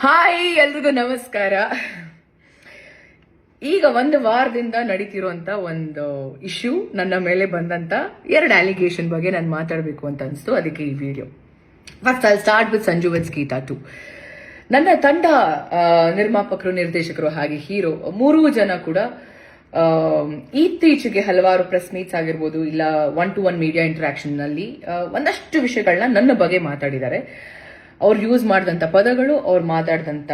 Hi, ಎಲ್ರಿಗೂ ನಮಸ್ಕಾರ. ಈಗ ಒಂದು ವಾರದಿಂದ ನಡೀತಿರುವಂತ ಒಂದು ಇಶ್ಯೂ, ನನ್ನ ಮೇಲೆ ಬಂದಂತ 2 ಅಲಿಗೇಷನ್ ಬಗ್ಗೆ ನಾನು ಮಾತಾಡಬೇಕು ಅಂತ ಅನಿಸ್ತು. ಅದಕ್ಕೆ ಈ video. First I start with Sanju with Geeta 2. ನನ್ನ ತಂಡ ನಿರ್ಮಾಪಕರು, ನಿರ್ದೇಶಕರು ಹಾಗೆ ಹೀರೋ 3 ಜನ ಕೂಡ ಇತ್ತೀಚೆಗೆ ಹಲವಾರು ಪ್ರೆಸ್ ಮೀಟ್ಸ್ ಆಗಿರ್ಬೋದು, ಇಲ್ಲ 1-to-1 ಮೀಡಿಯಾ ಇಂಟರಾಕ್ಷನ್ ನಲ್ಲಿ ಒಂದಷ್ಟು ವಿಷಯಗಳನ್ನ ನನ್ನ ಬಗ್ಗೆ ಮಾತಾಡಿದ್ದಾರೆ. ಅವ್ರು ಯೂಸ್ ಮಾಡಿದಂಥ ಪದಗಳು, ಅವ್ರು ಮಾತಾಡಿದಂಥ,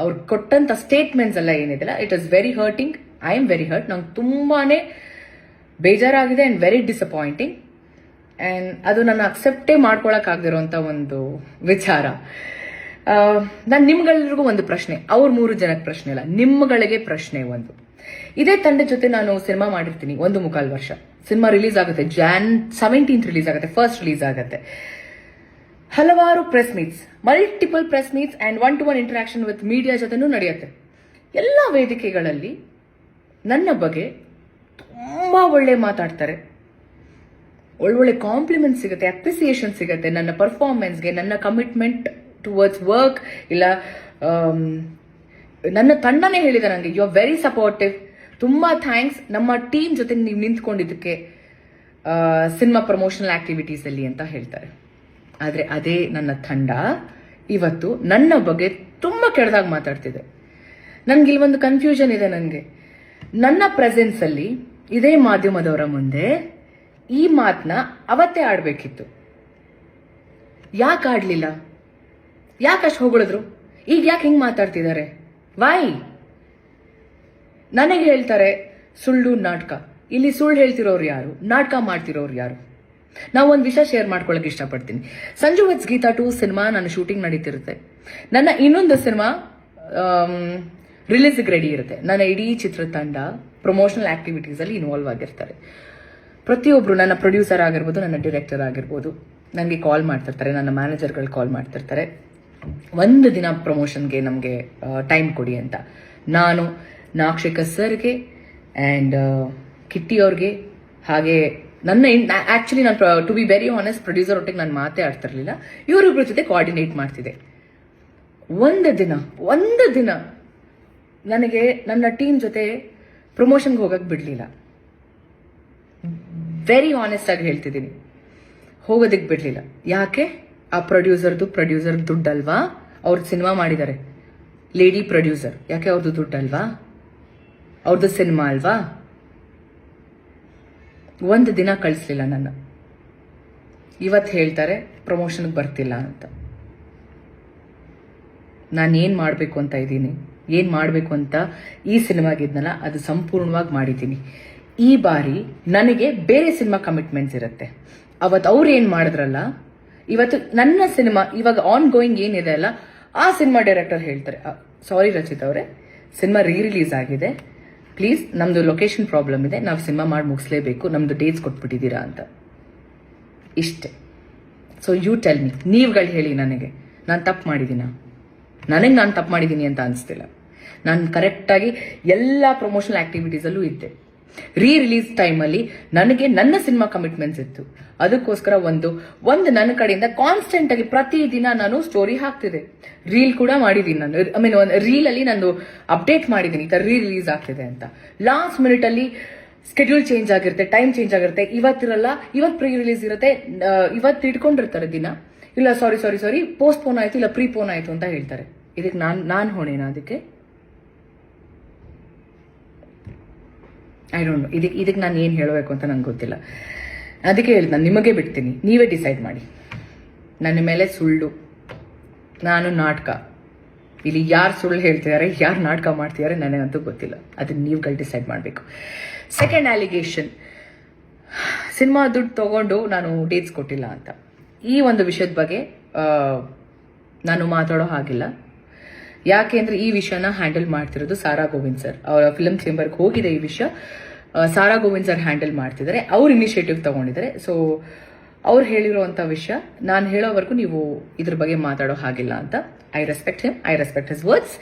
ಅವ್ರು ಕೊಟ್ಟಂತ ಸ್ಟೇಟ್ಮೆಂಟ್ಸ್ ಎಲ್ಲ ಏನಿದೆಲ್ಲ, it is very hurting. I am very hurt. ನಂಗೆ ತುಂಬಾನೇ ಬೇಜಾರಾಗಿದೆ ಅಂಡ್ ವೆರಿ ಡಿಸಪಾಯಿಂಟಿಂಗ್. ಅಂಡ್ ಅದು ನನ್ನ ಅಕ್ಸೆಪ್ಟೇ ಮಾಡ್ಕೊಳಕ್ಕಾಗದಿರುವಂತ ಒಂದು ವಿಚಾರ. ನಾನು ನಿಮ್ಗೆಲ್ರಿಗೂ ಒಂದು ಪ್ರಶ್ನೆ, ಅವ್ರ 3 ಜನಕ್ಕೆ ಪ್ರಶ್ನೆ ಅಲ್ಲ, ನಿಮ್ಗಳಿಗೆ ಪ್ರಶ್ನೆ ಒಂದು. ಇದೇ ತಂಡ ಜೊತೆ ನಾನು ಸಿನಿಮಾ ಮಾಡಿರ್ತೀನಿ 1.25 ವರ್ಷ. ಸಿನಿಮಾ ರಿಲೀಸ್ ಆಗುತ್ತೆ Jan 17th ರಿಲೀಸ್ ಆಗುತ್ತೆ, ಫಸ್ಟ್ ರಿಲೀಸ್ ಆಗುತ್ತೆ. ಹಲವಾರು press meets, multiple press meets and 1-to-1 interaction with media ಜೊತೆನೂ ನಡೆಯುತ್ತೆ. ಎಲ್ಲ ವೇದಿಕೆಗಳಲ್ಲಿ ನನ್ನ ಬಗ್ಗೆ ತುಂಬಾ ಒಳ್ಳೆ ಮಾತಾಡ್ತಾರೆ, ಒಳ್ಳೊಳ್ಳೆ ಕಾಂಪ್ಲಿಮೆಂಟ್ ಸಿಗುತ್ತೆ, ಅಪ್ರಿಸಿಯೇಷನ್ ಸಿಗುತ್ತೆ ನನ್ನ ಪರ್ಫಾರ್ಮೆನ್ಸ್ಗೆ, ನನ್ನ ಕಮಿಟ್ಮೆಂಟ್ ಟುವರ್ಡ್ಸ್ ವರ್ಕ್. ಇಲ್ಲ ನನ್ನ ತಂಡನೇ ಹೇಳಿದೆ ನನಗೆ, ಯು ಆರ್ ವೆರಿ ಸಪೋರ್ಟಿವ್, ತುಂಬಾ ಥ್ಯಾಂಕ್ಸ್ ನಮ್ಮ ಟೀಮ್ ಜೊತೆ ನೀವು ನಿಂತ್ಕೊಂಡಿದ್ದಕ್ಕೆ ಸಿನಿಮಾ ಪ್ರಮೋಷನಲ್ ಆಕ್ಟಿವಿಟೀಸ್ ಅಲ್ಲಿ ಅಂತ ಹೇಳ್ತಾರೆ. ಆದ್ರೆ ಅದೇ ನನ್ನ ತಂಡ ಇವತ್ತು ನನ್ನ ಬಗ್ಗೆ ತುಂಬಾ ಕೆಟ್ಟದಾಗಿ ಮಾತಾಡ್ತಿದೆ. ನನ್ಗೆ ಇಲ್ಲಿ ಒಂದು ಕನ್ಫ್ಯೂಷನ್ ಇದೆ. ನನಗೆ ನನ್ನ ಪ್ರೆಸೆನ್ಸ್ ಅಲ್ಲಿ ಇದೇ ಮಾಧ್ಯಮದವರ ಮುಂದೆ ಈ ಮಾತನ್ನ ಅವತ್ತೇ ಆಡ್ಬೇಕಿತ್ತು. ಯಾಕೆ ಆಡ್ಲಿಲ್ಲ? ಯಾಕೆ ಅಷ್ಟು ಹೊಗಳಿದ್ರು? ಈಗ ಯಾಕೆ ಹಿಂಗ್ ಮಾತಾಡ್ತಿದ್ದಾರೆ? ವೈ? ನನಗೆ ಹೇಳ್ತಾರೆ ಸುಳ್ಳು ನಾಟಕ. ಇಲ್ಲಿ ಸುಳ್ಳು ಹೇಳ್ತಿರೋರು ಯಾರು? ನಾಟಕ ಮಾಡ್ತಿರೋರು ಯಾರು? ನಾವು ಒಂದು ವಿಷಯ ಶೇರ್ ಮಾಡ್ಕೊಳಕ್ ಇಷ್ಟಪಡ್ತೀನಿ. ಸಂಜು ವಿತ್ ಗೀತಾ 2 ಸಿನಿಮಾ ನನ್ನ ಶೂಟಿಂಗ್ ನಡೀತಿರುತ್ತೆ. ನನ್ನ ಇನ್ನೊಂದು ಸಿನಿಮಾ ರಿಲೀಸ್ಗೆ ರೆಡಿ ಇರುತ್ತೆ. ನನ್ನ ಇಡೀ ಚಿತ್ರತಂಡ ಪ್ರಮೋಷನಲ್ ಆಕ್ಟಿವಿಟೀಸ್ ಅಲ್ಲಿ ಇನ್ವಾಲ್ವ್ ಆಗಿರ್ತಾರೆ. ಪ್ರತಿಯೊಬ್ರು, ನನ್ನ ಪ್ರೊಡ್ಯೂಸರ್ ಆಗಿರ್ಬೋದು, ನನ್ನ ಡೈರೆಕ್ಟರ್ ಆಗಿರ್ಬೋದು, ನನಗೆ ಕಾಲ್ ಮಾಡ್ತಿರ್ತಾರೆ, ನನ್ನ ಮ್ಯಾನೇಜರ್ಗಳು ಕಾಲ್ ಮಾಡ್ತಿರ್ತಾರೆ, ಒಂದು ದಿನ ಪ್ರಮೋಷನ್ಗೆ ನಮಗೆ ಟೈಮ್ ಕೊಡಿ ಅಂತ. ನಾನು ನಾಕ್ಷಿಕ ಸರ್ಗೆ ಅಂಡ್ ಕಿಟ್ಟಿ ಅವ್ರಿಗೆ, ಹಾಗೆ ನನ್ನ ಆಕ್ಚುಲಿ ನಾನು to be very honest, producer ಒಟ್ಟಿಗೆ ನಾನು ಮಾತೇ ಆಡ್ತಿರ್ಲಿಲ್ಲ, ಇವರಿಬ್ಬರ ಜೊತೆ ಕೋಆರ್ಡಿನೇಟ್ ಮಾಡ್ತಿದ್ದೆ. ಒಂದು ದಿನ ನನಗೆ ನನ್ನ ಟೀಮ್ ಜೊತೆ ಪ್ರಮೋಷನ್ಗೆ ಹೋಗಕ್ ಬಿಡ್ಲಿಲ್ಲ. ವೆರಿ ಆನೆಸ್ಟ್ ಆಗಿ ಹೇಳ್ತಿದ್ದೀನಿ, ಹೋಗೋದಕ್ಕೆ ಬಿಡ್ಲಿಲ್ಲ. ಯಾಕೆ? ಆ ಪ್ರೊಡ್ಯೂಸರ್ ದುಡ್ಡಲ್ವಾ? ಅವ್ರದ್ದು ಸಿನಿಮಾ ಮಾಡಿದ್ದಾರೆ, ಲೇಡಿ ಪ್ರೊಡ್ಯೂಸರ್. ಯಾಕೆ ಅವ್ರದ್ದು ದುಡ್ಡಲ್ವಾ? ಅವ್ರದ್ದು ಸಿನಿಮಾ ಅಲ್ವಾ? ಒಂದು ದಿನ ಕಳಿಸ್ಲಿಲ್ಲ ನನ್ನ. ಇವತ್ತು ಹೇಳ್ತಾರೆ ಪ್ರಮೋಷನ್ಗೆ ಬರ್ತಿಲ್ಲ ಅಂತ. ನಾನು ಏನ್ ಮಾಡಬೇಕು ಅಂತ ಇದ್ದೀನಿ, ಏನ್ ಮಾಡಬೇಕು ಅಂತ ಈ ಸಿನಿಮಾಗಿದ್ನಲ್ಲ ಅದು ಸಂಪೂರ್ಣವಾಗಿ ಮಾಡಿದ್ದೀನಿ. ಈ ಬಾರಿ ನನಗೆ ಬೇರೆ ಸಿನಿಮಾ ಕಮಿಟ್ಮೆಂಟ್ಸ್ ಇರುತ್ತೆ. ಅವತ್ತು ಅವ್ರು ಏನ್ ಮಾಡಿದ್ರಲ್ಲ, ಇವತ್ತು ನನ್ನ ಸಿನಿಮಾ ಇವಾಗ ಆನ್ ಗೋಯಿಂಗ್ ಏನಿದೆ ಅಲ್ಲ, ಆ ಸಿನಿಮಾ ಡೈರೆಕ್ಟರ್ ಹೇಳ್ತಾರೆ, ಸಾರಿ ರಚಿತ್ ಅವರೇ, ಸಿನಿಮಾ ರಿಲೀಸ್ ಆಗಿದೆ, ಪ್ಲೀಸ್ ನಮ್ದು ಲೊಕೇಶನ್ ಪ್ರಾಬ್ಲಮ್ ಇದೆ, ನಾವು ಸಿನಿಮಾ ಮಾಡಿ ಮುಗಿಸ್ಲೇಬೇಕು, ನಮ್ದು ಡೇಟ್ಸ್ ಕೊಟ್ಬಿಟ್ಟಿದ್ದೀರಾ ಅಂತ. ಇಷ್ಟೇ. ಸೊ ಯು ಟೆಲ್ ಮಿ, ನೀವುಗಳು ಹೇಳಿ ನನಗೆ, ನಾನು ತಪ್ಪು ಮಾಡಿದ್ದೀನ? ನನಗೆ ನಾನು ತಪ್ಪು ಮಾಡಿದ್ದೀನಿ ಅಂತ ಅನಿಸ್ತಿಲ್ಲ. ನಾನು ಕರೆಕ್ಟಾಗಿ ಎಲ್ಲ ಪ್ರಮೋಷನಲ್ ಆಕ್ಟಿವಿಟೀಸಲ್ಲೂ ಇದ್ದೆ. ರಿಲೀಸ್ ಟೈಮಲ್ಲಿ ನನಗೆ ನನ್ನ ಸಿನಿಮಾ ಕಮಿಟ್ಮೆಂಟ್ಸ್ ಇತ್ತು. ಅದಕ್ಕೋಸ್ಕರ ಒಂದು ನನ್ನ ಕಡೆಯಿಂದ ಕಾನ್ಸ್ಟೆಂಟ್ ಆಗಿ ಪ್ರತಿದಿನ ನಾನು ಸ್ಟೋರಿ ಹಾಕ್ತಿದ್ದೆ, ರೀಲ್ ಕೂಡ ಮಾಡಿದ್ದೀನಿ. ನಾನು ಒಂದು ರೀಲ್ ಅಲ್ಲಿ ನಾನು ಅಪ್ಡೇಟ್ ಮಾಡಿದ್ದೀನಿ, ಈ ತರ ರಿಲೀಸ್ ಆಗ್ತಿದೆ ಅಂತ. ಲಾಸ್ಟ್ ಮಿನಿಟ್ ಅಲ್ಲಿ ಸ್ಕೆಡ್ಯೂಲ್ ಚೇಂಜ್ ಆಗಿರುತ್ತೆ, ಟೈಮ್ ಚೇಂಜ್ ಆಗಿರುತ್ತೆ, ಇವತ್ತಿರಲ್ಲ, ಇವತ್ತು ಪ್ರೀ ರಿಲೀಸ್ ಇರುತ್ತೆ, ಇವತ್ತು ಇಟ್ಕೊಂಡಿರ್ತಾರೆ ದಿನ, ಇಲ್ಲ ಸಾರಿ ಪೋಸ್ಟ್ಪೋನ್ ಆಯ್ತು, ಇಲ್ಲ ಪ್ರೀಪೋನ್ ಆಯ್ತು ಅಂತ ಹೇಳ್ತಾರೆ. ಇದಕ್ಕೆ ನಾನು ಹೊಣೆನಾ? ಅದಕ್ಕೆ ಐ ಡೋಂಟ್ ನೋ. ಇದಕ್ಕೆ ನಾನು ಏನು ಹೇಳಬೇಕು ಅಂತ ನಂಗೆ ಗೊತ್ತಿಲ್ಲ. ಅದಕ್ಕೆ ಹೇಳಿದ್, ನಾನು ನಿಮಗೆ ಬಿಡ್ತೀನಿ, ನೀವೇ ಡಿಸೈಡ್ ಮಾಡಿ. ನನ್ನ ಮೇಲೆ ಸುಳ್ಳು, ನಾನು ನಾಟಕ, ಇಲ್ಲಿ ಯಾರು ಸುಳ್ಳು ಹೇಳ್ತಿದ್ದಾರೆ, ಯಾರು ನಾಟಕ ಮಾಡ್ತಿದ್ದಾರೆ ನನಗಂತೂ ಗೊತ್ತಿಲ್ಲ. ಅದನ್ನ ನೀವುಗಳು ಡಿಸೈಡ್ ಮಾಡಬೇಕು. ಸೆಕೆಂಡ್ ಅಲಿಗೇಷನ್, ಸಿನಿಮಾ ದುಡ್ಡು ತಗೊಂಡು ನಾನು ಡೇಟ್ಸ್ ಕೊಟ್ಟಿಲ್ಲ ಅಂತ. ಈ ಒಂದು ವಿಷಯದ ಬಗ್ಗೆ ನಾನು ಮಾತಾಡೋ ಹಾಗಿಲ್ಲ. ಯಾಕೆ ಅಂದ್ರೆ ಈ ವಿಷಯನ ಹ್ಯಾಂಡಲ್ ಮಾಡ್ತಿರೋದು ಸಾರಾ ಗೋವಿಂದ್ ಸರ್. ಅವರ ಫಿಲ್ಮ್ ಚೇಂಬರ್ಗೆ ಹೋಗಿದೆ ಈ ವಿಷಯ. ಸಾರಾ ಗೋವಿಂದ್ ಸರ್ ಹ್ಯಾಂಡಲ್ ಮಾಡ್ತಿದ್ದಾರೆ, ಅವ್ರು ಇನಿಷಿಯೇಟಿವ್ ತಗೊಂಡಿದ್ದಾರೆ. ಸೊ ಅವ್ರು ಹೇಳಿರುವಂತ ವಿಷಯ ನಾನು ಹೇಳೋವರೆಗೂ ನೀವು ಇದ್ರ ಬಗ್ಗೆ ಮಾತಾಡೋ ಹಾಗಿಲ್ಲ ಅಂತ. I respect him, I respect his words.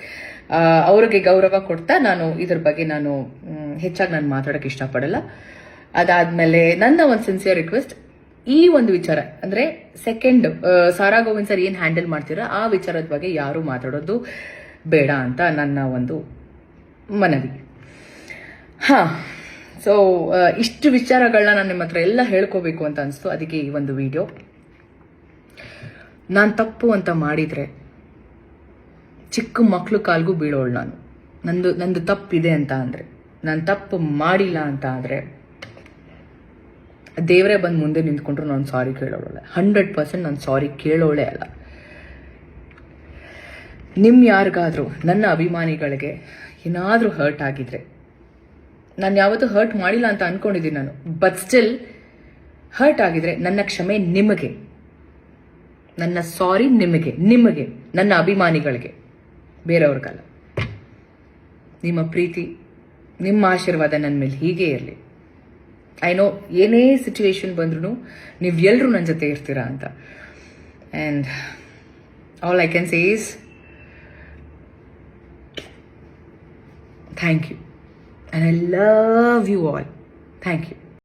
ಅವ್ರಿಗೆ ಗೌರವ ಕೊಡ್ತಾ ನಾನು ಇದ್ರ ಬಗ್ಗೆ ಹೆಚ್ಚಾಗಿ ನಾನು ಮಾತಾಡೋಕೆ ಇಷ್ಟಪಡಲ್ಲ. ಅದಾದ್ಮೇಲೆ ನನ್ನ ಒಂದು ಸಿನ್ಸಿಯರ್ ರಿಕ್ವೆಸ್ಟ್, ಈ ಒಂದು ವಿಚಾರ ಅಂದರೆ ಸೆಕೆಂಡ್ ಸಾರಾ ಗೋವಿಂದ್ ಸರ್ ಏನು ಹ್ಯಾಂಡಲ್ ಮಾಡ್ತೀರಾ ಆ ವಿಚಾರದ ಬಗ್ಗೆ ಯಾರು ಮಾತಾಡೋದು ಬೇಡ ಅಂತ ನನ್ನ ಒಂದು ಮನವಿ. ಹಾಂ, ಸೊ ಇಷ್ಟು ವಿಚಾರಗಳನ್ನ ನಾನು ನಿಮ್ಮ ಹತ್ರ ಎಲ್ಲ ಹೇಳ್ಕೋಬೇಕು ಅಂತ ಅನಿಸ್ತು. ಅದಕ್ಕೆ ಈ ಒಂದು ವಿಡಿಯೋ. ನಾನು ತಪ್ಪು ಅಂತ ಮಾಡಿದರೆ ಚಿಕ್ಕ ಮಕ್ಕಳು ಕಾಲ್ಗೂ ಬೀಳೋಳು ನಾನು. ನಂದು ತಪ್ಪಿದೆ ಅಂತ ಅಂದರೆ, ನಾನು ತಪ್ಪು ಮಾಡಿಲ್ಲ ಅಂತ ಆದರೆ ದೇವರೇ ಬಂದು ಮುಂದೆ ನಿಂತ್ಕೊಂಡ್ರು ನಾನು ಸಾರಿ ಕೇಳೋಳೆ. 100% ನಾನು ಸಾರಿ ಕೇಳೋಳೆ ಅಲ್ಲ. ಯಾರಿಗಾದರೂ ನನ್ನ ಅಭಿಮಾನಿಗಳಿಗೆ ಏನಾದರೂ ಹರ್ಟ್ ಆಗಿದ್ರೆ, ನಾನು ಯಾವತ್ತೂ ಹರ್ಟ್ ಮಾಡಿಲ್ಲ ಅಂತ ಅನ್ಕೊಂಡಿದ್ದೀನಿ ನಾನು, ಬಟ್ ಸ್ಟಿಲ್ ಹರ್ಟ್ ಆಗಿದ್ರೆ ನನ್ನ ಕ್ಷಮೆ ನಿಮಗೆ, ನನ್ನ ಸಾರಿ ನಿಮಗೆ, ನನ್ನ ಅಭಿಮಾನಿಗಳಿಗೆ, ಬೇರೆಯವ್ರಿಗಲ್ಲ. ನಿಮ್ಮ ಪ್ರೀತಿ, ನಿಮ್ಮ ಆಶೀರ್ವಾದ ನನ್ನ ಮೇಲೆ ಹೀಗೆ ಇರಲಿ. ಐ ನೋ ಏನೇ ಸಿಚುವೇಶನ್ ಬಂದ್ರೂ ನೀವು ಎಲ್ಲರೂ ನನ್ನ ಜೊತೆ ಇರ್ತೀರಾ ಅಂತ. And all I can say is thank you. And I love you all. Thank you.